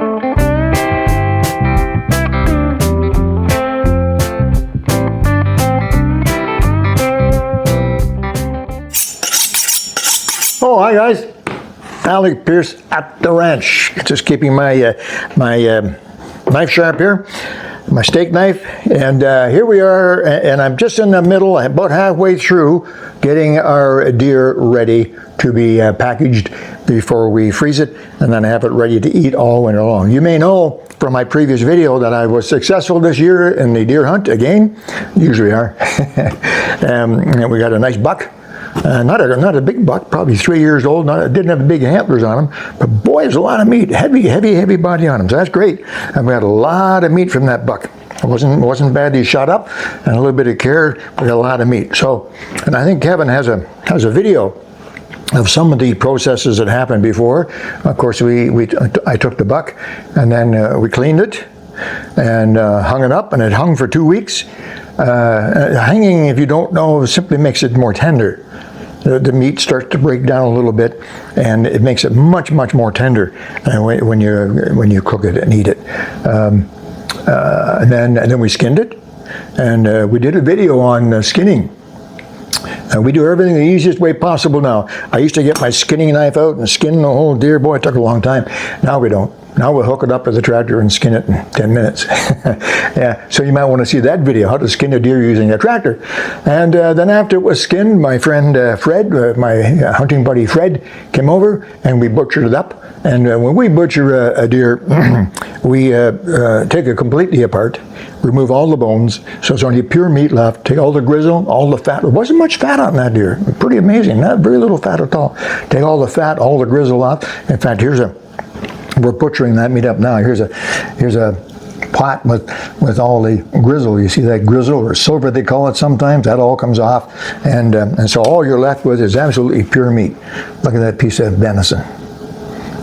Oh, hi guys. Alec, Peirce at the ranch. Just keeping my knife sharp here, my steak knife, and here we are. And I'm just in the middle, about halfway through, getting our deer ready to be packaged before we freeze it, and then have it ready to eat all winter long. You may know from my previous video that I was successful this year in the deer hunt again. Usually are. And we got a nice buck. Not a big buck, probably 3 years old. Didn't have big antlers on him, but boy, there's a lot of meat. Heavy body on him. So that's great. And we had a lot of meat from that buck. It wasn't badly shot up, and a little bit of care. We got a lot of meat. So, and I think Kevin has a video of some of the processes that happened before. Of course, I took the buck, and then we cleaned it and hung it up, and it hung for 2 weeks. Hanging, if you don't know, simply makes it more tender. The meat starts to break down a little bit, and it makes it much more tender when you cook it and eat it. And then we skinned it, and we did a video on skinning. We do everything the easiest way possible now. I used to get my skinning knife out and skin the whole deer. Boy, it took a long time. Now we don't. Now we'll hook it up to the tractor and skin it in 10 minutes. Yeah, so you might want to see that video, how to skin a deer using a tractor. And then after it was skinned, my friend Fred, my hunting buddy Fred, came over and we butchered it up. And when we butcher a deer, we take it completely apart, remove all the bones, so it's only pure meat left, take all the grizzle, all the fat. There wasn't much fat on that deer. Pretty amazing, not very little fat at all. Take all the fat, all the grizzle off. In fact, we're butchering that meat up now. Here's a pot with all the grizzle. You see that grizzle, or silver they call it sometimes, that all comes off. And so all you're left with is absolutely pure meat. Look at that piece of venison.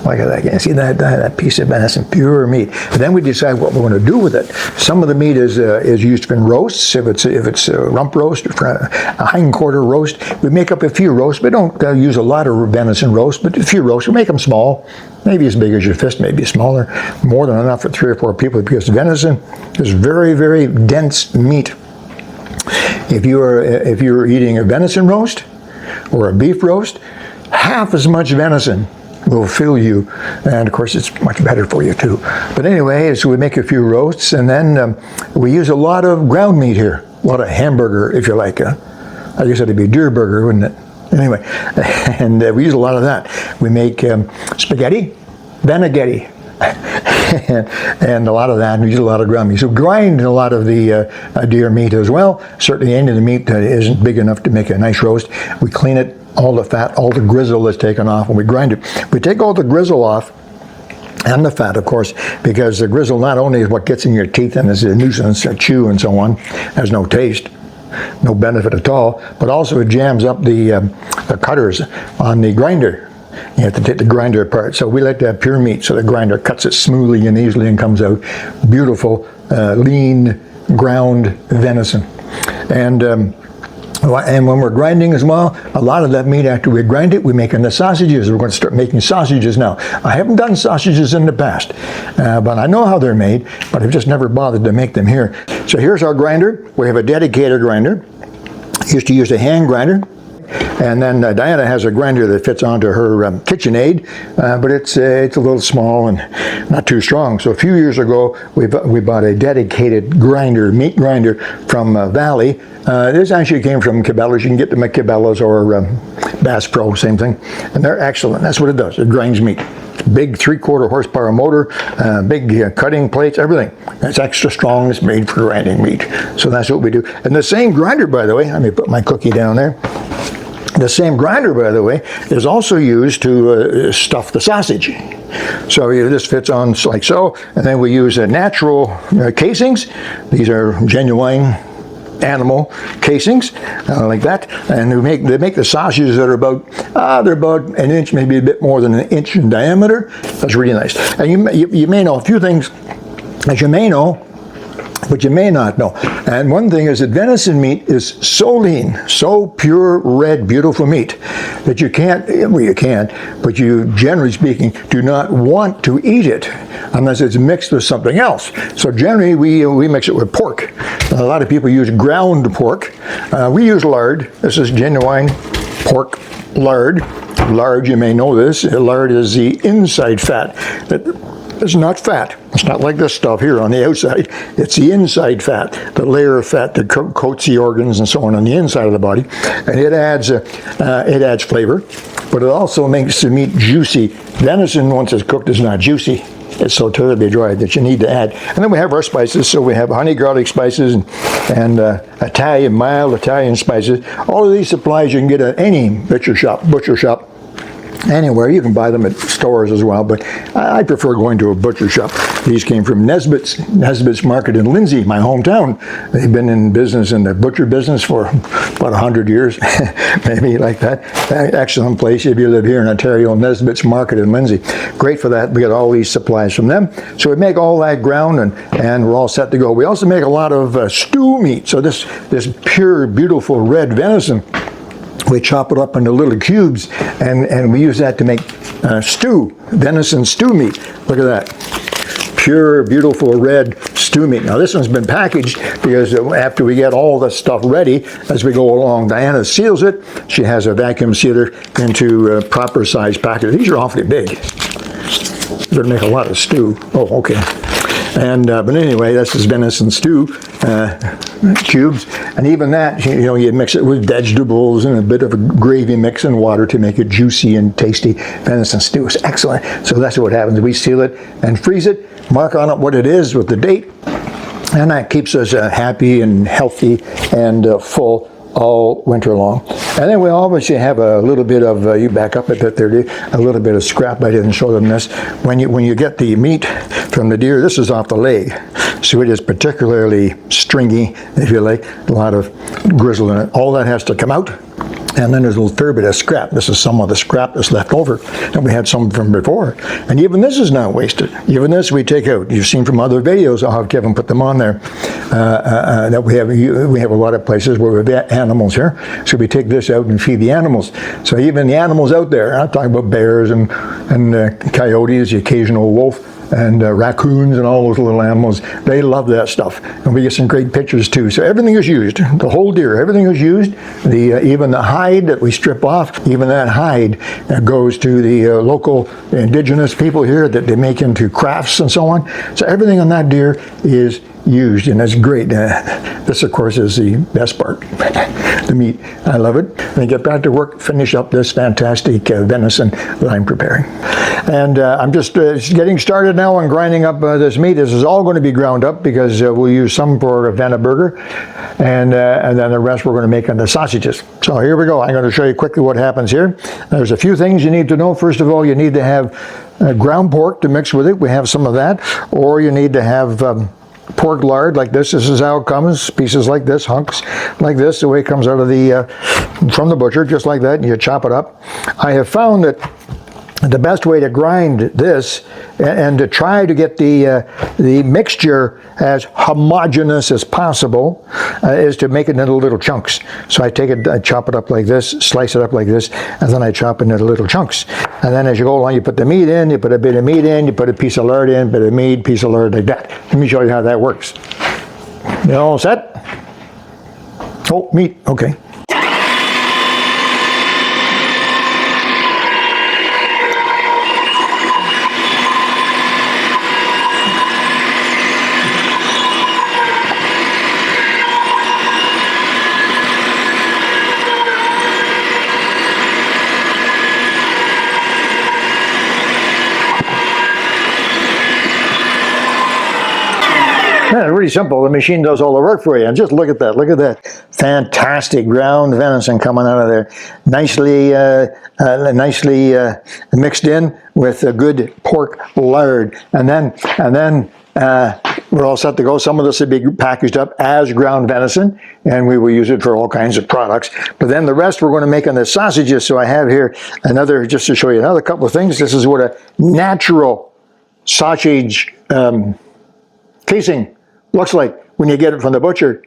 Look at that. You see that piece of venison, pure meat. And then we decide what we're going to do with it. Some of the meat is used in roasts. If it's a rump roast, or a hindquarter roast, we make up a few roasts. We don't use a lot of venison roast, but a few roasts. We make them small, maybe as big as your fist, maybe smaller, more than enough for 3 or 4 people, because venison is very dense meat. If you're eating a venison roast or a beef roast, half as much venison will fill you, and of course it's much better for you too. But anyway, so we make a few roasts, and then we use a lot of ground meat here, a lot of hamburger, if you like. I guess it'd be deer burger, wouldn't it? Anyway, and we use a lot of that. We make spaghetti, vanaghetti, and a lot of that, and we use a lot of ground meat. So grind a lot of the deer meat as well. Certainly any of the meat that isn't big enough to make a nice roast, we clean it, all the fat, all the grizzle is taken off, and we grind it. We take all the grizzle off, and the fat, of course, because the grizzle not only is what gets in your teeth and is a nuisance to chew and so on, has no taste, no benefit at all, but also it jams up the cutters on the grinder. You have to take the grinder apart. So we like to have pure meat, so the grinder cuts it smoothly and easily and comes out beautiful, lean, ground venison. And when we're grinding as well, a lot of that meat, after we grind it, we make into sausages. We're going to start making sausages now. I haven't done sausages in the past, but I know how they're made, but I've just never bothered to make them here. So here's our grinder. We have a dedicated grinder. I used to use a hand grinder. And then Diana has a grinder that fits onto her KitchenAid, but it's a little small and not too strong. So a few years ago, we bought a dedicated grinder, meat grinder from Valley. This actually came from Cabela's. You can get them at Cabela's or Bass Pro, same thing. And they're excellent. That's what it does. It grinds meat. Big 3/4 horsepower motor, big cutting plates, everything. It's extra strong. It's made for grinding meat. So that's what we do. And the same grinder, by the way, let me put my cookie down there. The same grinder, by the way, is also used to stuff the sausage. So this fits on like so, and then we use natural casings. These are genuine animal casings, like that, and they make the sausages that are they're about an inch, maybe a bit more than an inch in diameter. That's really nice. And you may know a few things that you may know, but you may not know. And one thing is that venison meat is so lean, so pure, red, beautiful meat that you can't, well, you can, but you, generally speaking, do not want to eat it unless it's mixed with something else. So generally, we mix it with pork. A lot of people use ground pork. We use lard. This is genuine pork lard. Lard, you may know this. Lard is the inside fat. It's not fat. It's not like this stuff here on the outside. It's the inside fat, the layer of fat that coats the organs and so on the inside of the body, and it adds flavor, but it also makes the meat juicy. Venison, once it's cooked, is not juicy. It's so terribly dry that you need to add. And then we have our spices. So we have honey garlic spices and mild Italian spices. All of these supplies you can get at any butcher shop, anywhere. You can buy them at stores as well, but I prefer going to a butcher shop. These came from Nesbitt's Market in Lindsay, my hometown. They've been in business, in the butcher business, for about 100 years, maybe like that. Excellent place if you live here in Ontario. Nesbitt's Market in Lindsay. Great for that. We get all these supplies from them. So we make all that ground, and we're all set to go. We also make a lot of stew meat. So this pure, beautiful red venison, we chop it up into little cubes, and we use that to make venison stew meat. Look at that. Pure, beautiful red stew meat. Now this one's been packaged because after we get all the stuff ready, as we go along, Diana seals it. She has a vacuum sealer into proper size packages. These are awfully big. You're gonna make a lot of stew. Oh, okay. And but anyway, this is venison stew cubes, and even that, you mix it with vegetables and a bit of a gravy mix and water to make it juicy and tasty. Venison stew is excellent. So that's what happens. We seal it and freeze it, mark on it what it is with the date, and that keeps us happy and healthy and full all winter long. And then we obviously have a little bit of, you back up a bit there, a little bit of scrap. I didn't show them this. When you get the meat from the deer, this is off the leg. So it is particularly stringy, if you like, a lot of grizzle in it. All that has to come out. And then there's a fair bit of scrap. This is some of the scrap that's left over. And we had some from before. And even this is not wasted. Even this we take out. You've seen from other videos, I'll have Kevin put them on there, that we have a lot of places where we have animals here. So we take this out and feed the animals. So even the animals out there, I'm talking about bears and coyotes, the occasional wolf, and raccoons and all those little animals, they love that stuff. And we get some great pictures too. So everything is used, the whole deer, everything is used. Even the hide that we strip off, even that hide goes to the local indigenous people here that they make into crafts and so on. So everything on that deer is used, and that's great. This, of course, is the best part, the meat. I love it. And get back to work, finish up this fantastic venison that I'm preparing. And I'm just getting started now on grinding up this meat. This is all going to be ground up because we'll use some for a Vienna burger, and then the rest we're going to make on the sausages. So here we go. I'm going to show you quickly what happens here. There's a few things you need to know. First of all, you need to have ground pork to mix with it. We have some of that. Or you need to have pork lard like this. This is how it comes, pieces like this, hunks like this, the way it comes out of from the butcher, just like that, and you chop it up. I have found that the best way to grind this and to try to get the mixture as homogeneous as possible is to make it into little chunks. So I take it, I chop it up like this, slice it up like this, and then I chop it into little chunks. And then as you go along, you put the meat in, you put a bit of meat in, you put a piece of lard in, bit of meat, piece of lard, like that. Let me show you how that works. You all set? Oh, meat, okay. Yeah, really simple. The machine does all the work for you. And just look at that. Look at that fantastic ground venison coming out of there. Nicely mixed in with a good pork lard. And then we're all set to go. Some of this will be packaged up as ground venison, and we will use it for all kinds of products. But then the rest we're going to make on the sausages. So I have here another, just to show you another couple of things. This is what a natural sausage casing looks like when you get it from the butcher.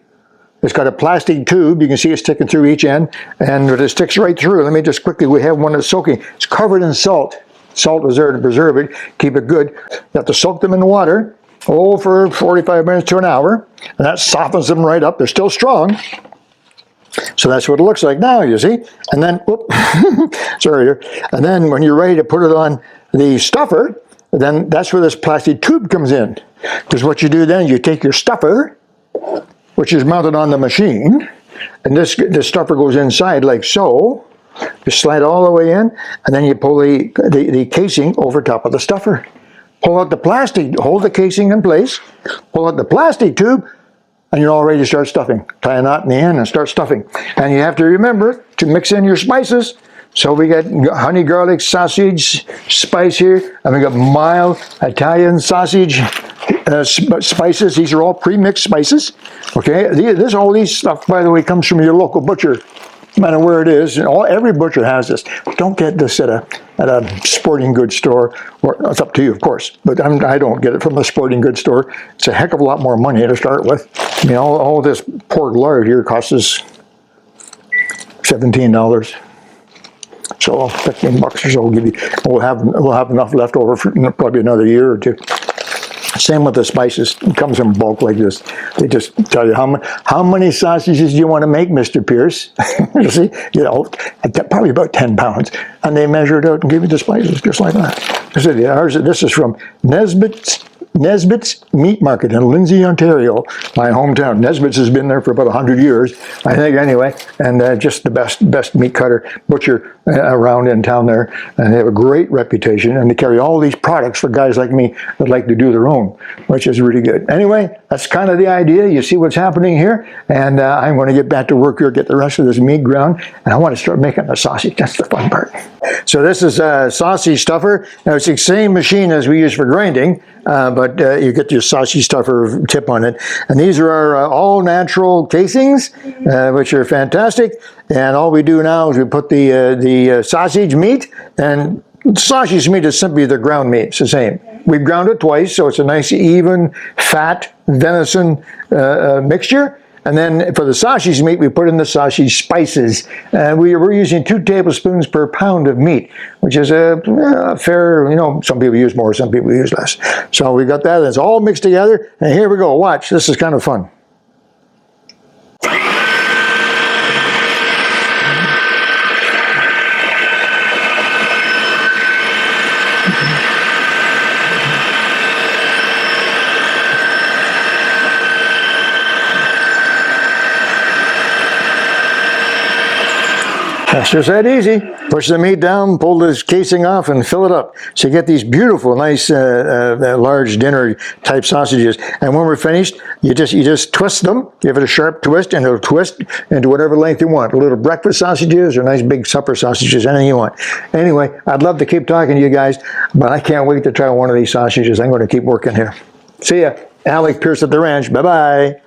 It's got a plastic tube. You can see it sticking through each end, and it sticks right through. Let me just quickly, we have one that's soaking. It's covered in salt. Salt is there to preserve it, keep it good. You have to soak them in the water, for 45 minutes to an hour, and that softens them right up. They're still strong. So that's what it looks like now, you see. And then, sorry, and then when you're ready to put it on the stuffer, then that's where this plastic tube comes in. Because what you do then, you take your stuffer, which is mounted on the machine, and this stuffer goes inside like so. You slide it all the way in, and then you pull the casing over top of the stuffer. Pull out the plastic, hold the casing in place, pull out the plastic tube, and you're all ready to start stuffing. Tie a knot in the end and start stuffing. And you have to remember to mix in your spices. So we got honey garlic sausage spice here, and we got mild Italian sausage spices. These are all pre-mixed spices. Okay, all these stuff, by the way, comes from your local butcher. No matter where it is, every butcher has this. Don't get this at a sporting goods store. Or, it's up to you, of course, but I don't get it from a sporting goods store. It's a heck of a lot more money to start with. I mean, all this pork lard here costs us $17. So $15 or so will give you. We'll have enough left over for probably another year or two. Same with the spices. It comes in bulk like this. They just tell you how many sausages do you want to make, Mr. Peirce? You see, probably about 10 pounds. And they measure it out and give you the spices just like that. This is from Nesbitt's Meat Market in Lindsay, Ontario, my hometown. Nesbitt's has been there for about 100 years, I think, anyway, and just the best meat cutter, butcher around in town there, and they have a great reputation, and they carry all these products for guys like me that like to do their own, which is really good. Anyway, that's kind of the idea. You see what's happening here, and I'm going to get back to work here, get the rest of this meat ground, and I want to start making the sausage. That's the fun part. So this is a sausage stuffer. Now, it's the same machine as we use for grinding, but you get your sausage stuffer tip on it. And these are our all-natural casings, which are fantastic. And all we do now is we put the sausage meat, and sausage meat is simply the ground meat. It's the same. We've ground it twice, so it's a nice, even, fat venison mixture. And then for the sausage meat, we put in the sausage spices. We're using 2 tablespoons per pound of meat, which is a fair, some people use more, some people use less. So we got that, and it's all mixed together. And here we go. Watch, this is kind of fun. That's just that easy. Push the meat down, pull this casing off, and fill it up. So you get these beautiful, nice, large dinner type sausages. And when we're finished, you just twist them, give it a sharp twist, and it'll twist into whatever length you want. Little breakfast sausages or nice big supper sausages, anything you want. Anyway, I'd love to keep talking to you guys, but I can't wait to try one of these sausages. I'm going to keep working here. See ya. Alec, Peirce at the ranch. Bye-bye.